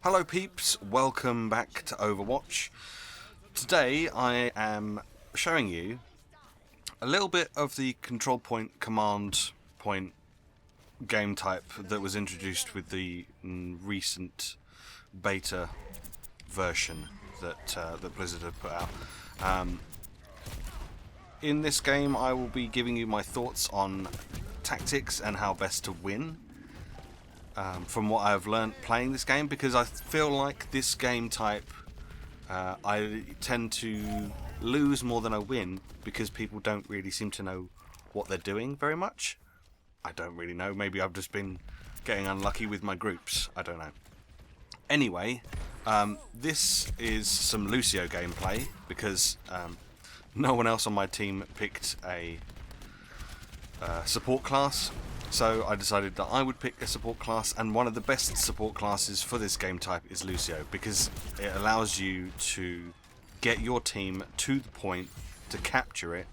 Hello peeps, welcome back to Overwatch. Today I am showing you a little bit of the control point command point game type that was introduced with the recent beta version that Blizzard had put out. In this game I will be giving you my thoughts on tactics and how best to win. From what I've learnt playing this game, because I feel like this game type I tend to lose more than I win because people don't really seem to know what they're doing very much. I don't really know, maybe I've just been getting unlucky with my groups, I don't know. Anyway, this is some Lucio gameplay because no one else on my team picked a support class. So I decided that I would pick a support class, and one of the best support classes for this game type is Lucio, because it allows you to get your team to the point to capture it,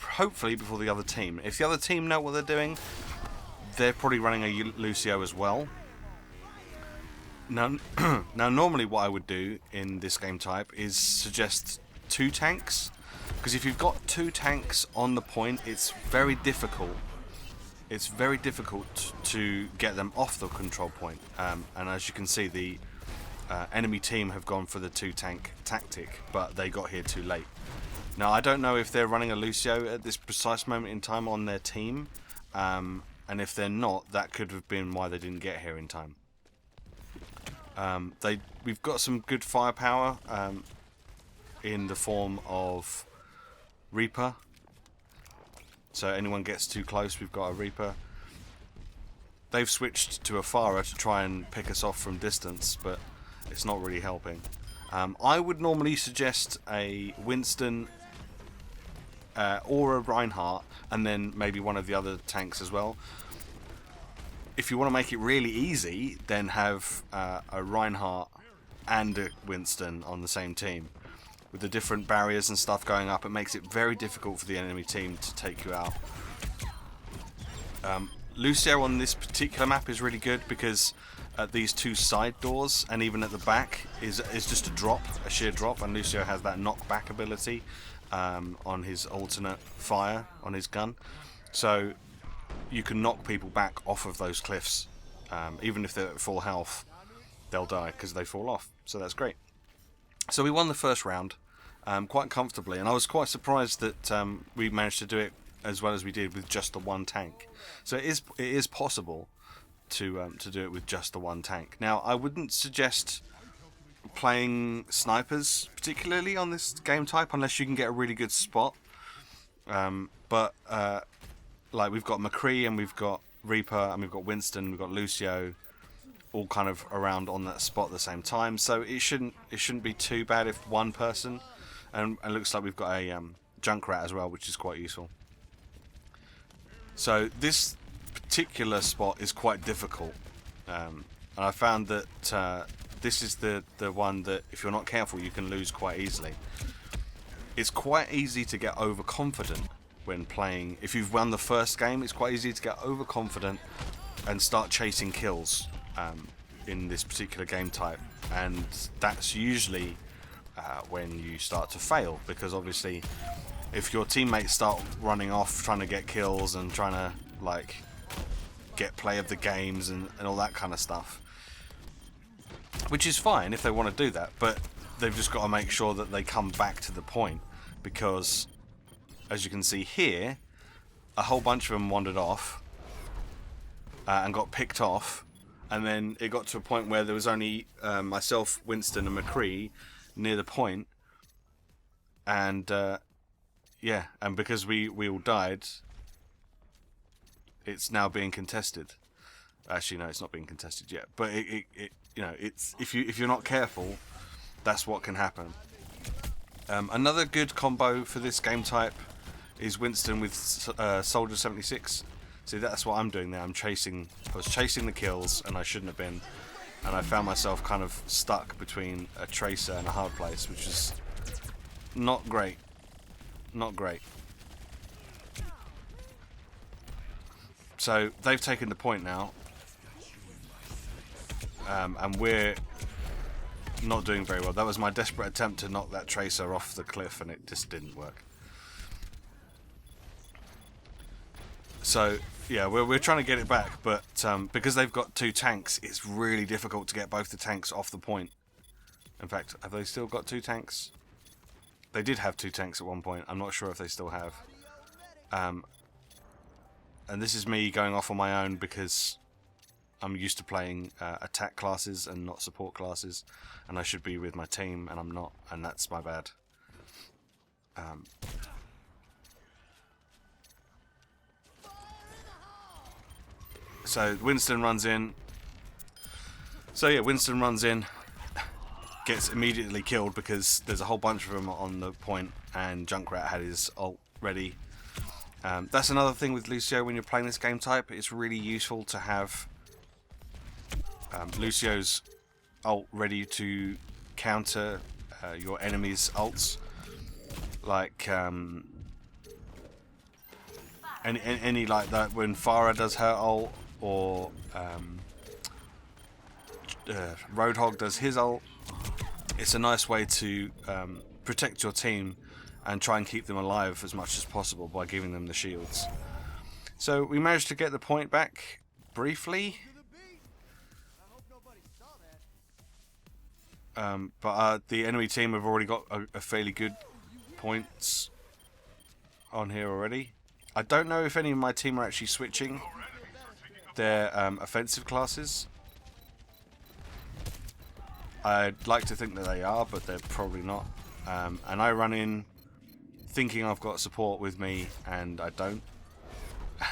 hopefully before the other team. If the other team know what they're doing, they're probably running a Lucio as well. Now, normally what I would do in this game type is suggest 2 tanks. Because if you've got 2 tanks on the point, it's very difficult. It's very difficult to get them off the control point. And as you can see, the enemy team have gone for the 2 tank tactic, but they got here too late. Now, I don't know if they're running a Lucio at this precise moment in time on their team. And if they're not, that could have been why they didn't get here in time. We've got some good firepower in the form of Reaper. So anyone gets too close, we've got a Reaper. They've switched to a Pharah to try and pick us off from distance, but it's not really helping. I would normally suggest a Winston or a Reinhardt, and then maybe one of the other tanks as well. If you want to make it really easy, then have a Reinhardt and a Winston on the same team. With the different barriers and stuff going up, it makes it very difficult for the enemy team to take you out. Lucio on this particular map is really good because at these 2 side doors and even at the back is just a sheer drop, and Lucio has that knockback ability on his alternate fire on his gun. So you can knock people back off of those cliffs. Even if they're at full health, they'll die because they fall off. So that's great. So we won the first round quite comfortably, and I was quite surprised that we managed to do it as well as we did with just the 1 tank. So it is possible to do it with just the 1 tank. Now, I wouldn't suggest playing snipers particularly on this game type unless you can get a really good spot. But like we've got McCree and we've got Reaper and we've got Winston, we've got Lucio, all kind of around on that spot at the same time, so it shouldn't be too bad if one person, and it looks like we've got a Junkrat as well, which is quite useful. So this particular spot is quite difficult, and I found that this is the one that if you're not careful you can lose quite easily. It's quite easy to get overconfident when playing. If you've won the first game, it's quite easy to get overconfident and start chasing kills in this particular game type, and that's usually when you start to fail, because obviously if your teammates start running off trying to get kills and trying to like get play of the games and all that kind of stuff, which is fine if they want to do that, but they've just got to make sure that they come back to the point, because as you can see here, a whole bunch of them wandered off and got picked off. And then it got to a point where there was only myself, Winston, and McCree near the point. And yeah, and because we all died, it's now being contested. Actually, no, it's not being contested yet. But it you know, it's if you're not careful, that's what can happen. Another good combo for this game type is Winston with Soldier 76. See, that's what I'm doing now. I was chasing the kills, and I shouldn't have been. And I found myself kind of stuck between a Tracer and a hard place, which is not great. Not great. So they've taken the point now. and we're not doing very well. That was my desperate attempt to knock that Tracer off the cliff, and it just didn't work. So yeah, we're trying to get it back, but because they've got 2 tanks, it's really difficult to get both the tanks off the point. In fact, have they still got 2 tanks? They did have 2 tanks at one point. I'm not sure if they still have. And this is me going off on my own because I'm used to playing attack classes and not support classes, and I should be with my team, and I'm not, and that's my bad. So Winston runs in. So yeah, Winston runs in, gets immediately killed because there's a whole bunch of them on the point, and Junkrat had his ult ready. That's another thing with Lucio when you're playing this game type. It's really useful to have Lucio's ult ready to counter your enemy's ults. Like any like that when Farah does her ult, or Roadhog does his ult. It's a nice way to protect your team and try and keep them alive as much as possible by giving them the shields. So we managed to get the point back briefly, but the enemy team have already got a fairly good points on here already. I don't know if any of my team are actually switching their offensive classes. I'd like to think that they are, but they're probably not. And I run in thinking I've got support with me, and I don't.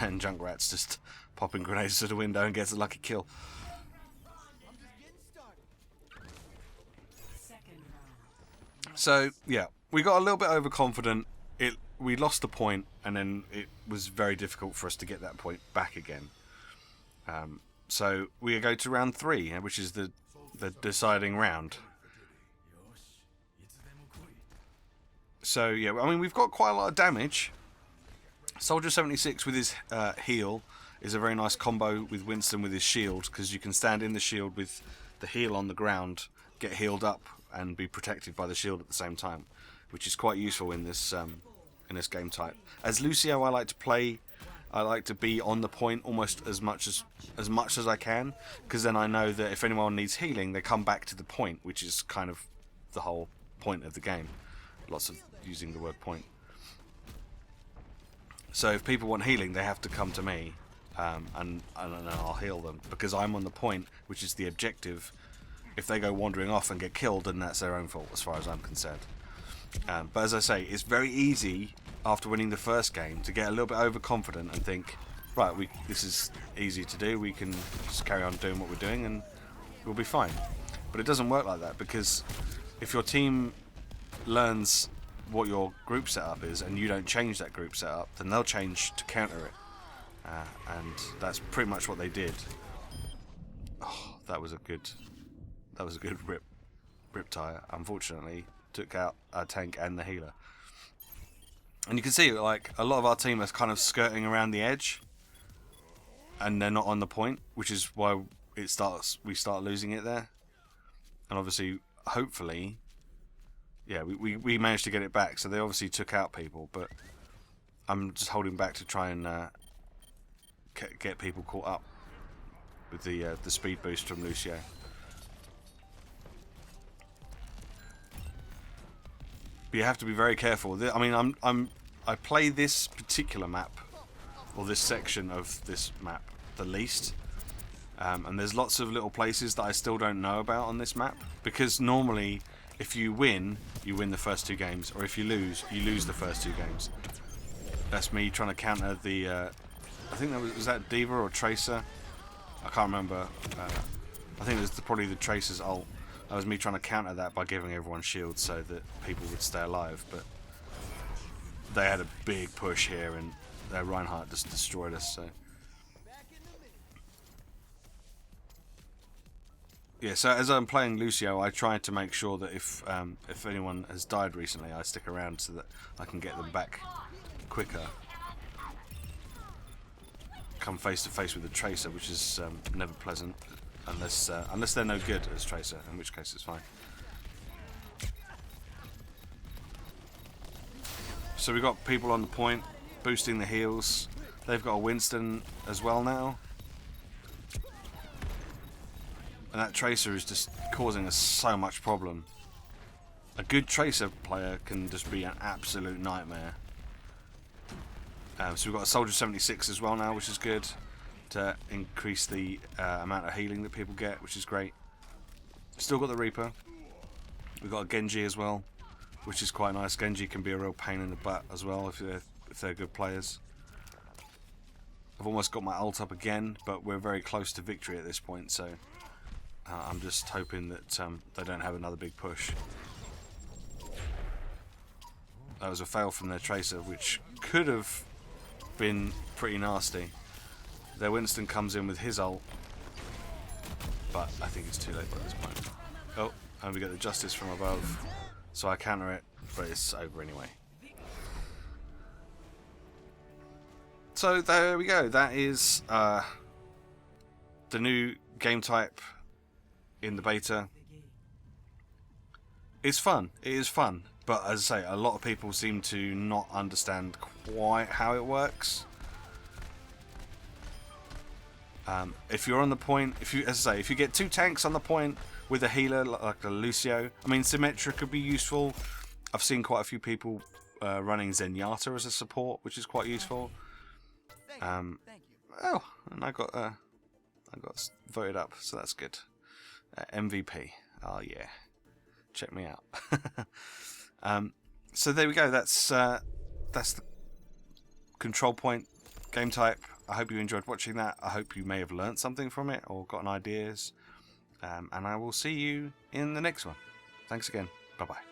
And Junkrat's just popping grenades to the window and gets a lucky kill. So yeah, we got a little bit overconfident. We lost the point, and then it was very difficult for us to get that point back again. So we go to round 3, which is the deciding round. So yeah, I mean, we've got quite a lot of damage. Soldier 76 with his heal is a very nice combo with Winston with his shield, because you can stand in the shield with the heal on the ground, get healed up, and be protected by the shield at the same time, which is quite useful in this game type. As Lucio, I like to play. I like to be on the point almost as much as I can, because then I know that if anyone needs healing, they come back to the point, which is kind of the whole point of the game. Lots of using the word point. So if people want healing, they have to come to me, and I'll heal them, because I'm on the point, which is the objective. If they go wandering off and get killed, then that's their own fault as far as I'm concerned. But as I say, it's very easy after winning the first game to get a little bit overconfident and think, right, this is easy to do, we can just carry on doing what we're doing and we'll be fine. But it doesn't work like that, because if your team learns what your group setup is and you don't change that group setup, then they'll change to counter it. And that's pretty much what they did. Oh, that was a good riptire. Unfortunately, took out our tank and the healer. And you can see, like, a lot of our team is kind of skirting around the edge, and they're not on the point, which is why we start losing it there. And obviously, hopefully, yeah, we managed to get it back. So they obviously took out people, but I'm just holding back to try and get people caught up with the speed boost from Lucio. But you have to be very careful. I mean, I play this particular map, or this section of this map, the least. And there's lots of little places that I still don't know about on this map, because normally, if you win the first 2 games, or if you lose the first 2 games. That's me trying to counter the. I think was that Diva or Tracer. I can't remember. I think it was probably the Tracer's ult. That was me trying to counter that by giving everyone shields so that people would stay alive, but they had a big push here, and their Reinhardt just destroyed us. So yeah, so as I'm playing Lucio, I try to make sure that if anyone has died recently, I stick around so that I can get them back quicker. Come face to face with the Tracer, which is never pleasant. unless they're no good as Tracer, in which case it's fine. So we've got people on the point boosting the heals. They've got a Winston as well now. And that Tracer is just causing us so much problem. A good Tracer player can just be an absolute nightmare. So we've got a Soldier 76 as well now, which is good. To increase the amount of healing that people get, which is great. Still got the Reaper. We've got a Genji as well, which is quite nice. Genji can be a real pain in the butt as well if they're good players. I've almost got my ult up again, but we're very close to victory at this point, so I'm just hoping that they don't have another big push. That was a fail from their Tracer, which could have been pretty nasty. Their Winston comes in with his ult, but I think it's too late by this point. Oh, and we get the Justice from above, so I counter it, but it's over anyway. So there we go. That is the new game type in the beta. It's fun. It is fun. But as I say, a lot of people seem to not understand quite how it works. If you're on the point, as I say, if you get 2 tanks on the point with a healer like a Lucio, I mean, Symmetra could be useful. I've seen quite a few people running Zenyatta as a support, which is quite useful. Oh, and I got voted up, so that's good. MVP. Oh yeah, check me out. So there we go. That's the control point game type. I hope you enjoyed watching that. I hope you may have learnt something from it or gotten ideas. And I will see you in the next one. Thanks again. Bye bye.